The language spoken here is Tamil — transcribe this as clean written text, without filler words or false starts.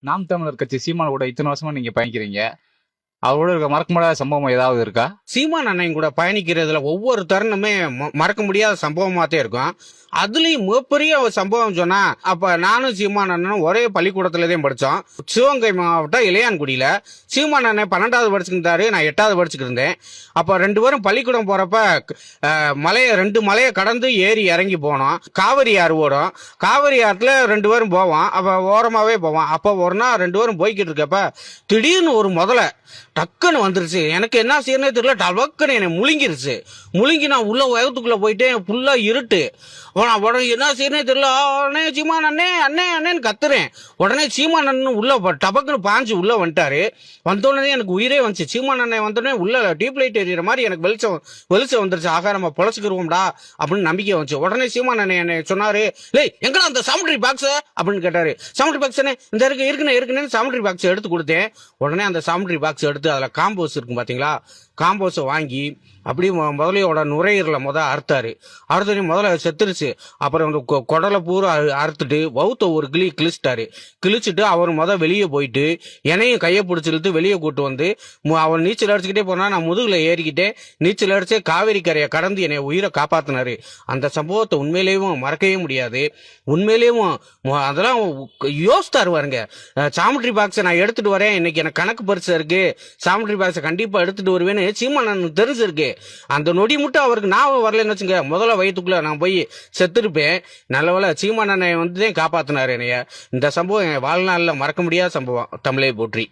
நாம் தமிழர் கட்சி சீமான் கூட இத்தனை வருஷமா நீங்க பயணிக்கிறீங்க. அவரோட இருக்க மறக்க முடியாத சம்பவம் ஏதாவது இருக்கா? சீமான் அண்ணன் கூட பயணிக்கிறதுல ஒவ்வொரு தருணமே மறக்க முடியாத சம்பவமாத்தே இருக்கும். அதுலயும் மிகப்பெரிய ஒரு சம்பவம் சொன்னா, அப்ப நானும் சீமான் அண்ணனும் ஒரே பள்ளிக்கூடத்துலதான் படிச்சோம். சிவகங்கை மாவட்டம் இளையான்குடியில. சீமான் அண்ணன் 12வது படிச்சுக்கிட்டாரு, நான் 8வது படிச்சுக்கிட்டு இருந்தேன். அப்ப 2 பேரும் பள்ளிக்கூடம் போறப்ப ரெண்டு மலையை கடந்து ஏறி இறங்கி போனோம். காவிரி ஆறு ஓடும். காவிரி ஆற்றுல 2 பேரும் போவோம். அப்ப ஓரமாவே போவோம். அப்ப ஒரு நாள் 2 பேரும் போய்கிட்டு இருக்கப்ப திடீர்னு ஒரு முதல்ல டக்குன்னு வந்துருச்சு. எனக்கு என்ன செய்யறனே தெரியல. டபக்குன்னு என்னை முழுங்கிருச்சு. முழுங்கி நான் உள்ள வயத்துக்குள்ள போயிட்டேன். ஃபுல்லா இருட்டு. உடனே என்ன செய்யறனே தெரியல. உடனே சீமான் அண்ணே அண்ணே அண்ணேன்னு கத்துறேன். உடனே சீமான் அண்ணன் உள்ள டபக்குன்னு பாஞ்சு உள்ள வந்துட்டாரு. வந்தோடனே எனக்கு உயிரே வந்துச்சு. சீமான் அண்ணன் வந்தோடனே உள்ள டீப் லைட் எறிகிற மாதிரி எனக்கு வெளிச்சம் வந்துருச்சு. ஆகா, நம்ம பொழைச்சிக்கிருவோம்டா அப்படின்னு நம்பிக்கை வந்துச்சு. உடனே சீமான் அண்ணன் என்ன சொன்னாரு, லேய் எங்கடா அந்த சாமுட்ரி பாக்ஸ் அப்படின்னு கேட்டாரு. சாமுட்ரி பாக்ஸ் இந்த இருக்குன்னு சாமுட்ரி பாக்ஸ் எடுத்து கொடுத்தேன். உடனே அந்த சாமுட்ரி பாக்ஸ் எடுத்து அதுல காம்போஸ் இருக்கும் பாத்தீங்களா, காம்போஸை வாங்கி அப்படியே முதலையோட நுரையீரல அறுத்தாரு. முதல்ல செத்துருச்சு. அப்புறம் குடலை பூரா அறுத்துட்டு வவுத்த ஒரு கிழிச்சிட்டாரு. கிழிச்சிட்டு அவர் வெளியே போயிட்டு என்னையும் கையை பிடிச்சி இழுத்து வெளியே கூட்டு வந்து அவர் நீச்சல் அடிச்சுக்கிட்டே போனா நான் முதுகுல ஏறிக்கிட்டே நீச்சல் அடிச்சு காவிரி கரையை கடந்து என்னை உயிரை காப்பாத்தினாரு. அந்த சம்பவத்தை உண்மையிலேயும் மறக்கவே முடியாது. உண்மையிலேயும் அதெல்லாம் யோசித்தாரு பாருங்க. சாமுட்ரி பாக்ஸை நான் எடுத்துட்டு வரேன், இன்னைக்கு எனக்கு கணக்கு பரிசு இருக்கு, சாமுட்ரி பாக்ஸை கண்டிப்பா எடுத்துட்டு வருவேன்னு சீமான் தெரிஞ்சிருக்கு. அந்த நொடி மட்டும் அவருக்கு ஞாபகம் வரலன்னு வச்சுங்க, முதல்ல வயிற்றுக்குள்ள நான் போய் செத்துருப்பேன். நல்லவேளை சீமான் அண்ணன் காப்பாத்தினாரு என்னைய. இந்த சம்பவம் என் வாழ்நாளில் மறக்க முடியாத சம்பவம். தமிழை போற்றி.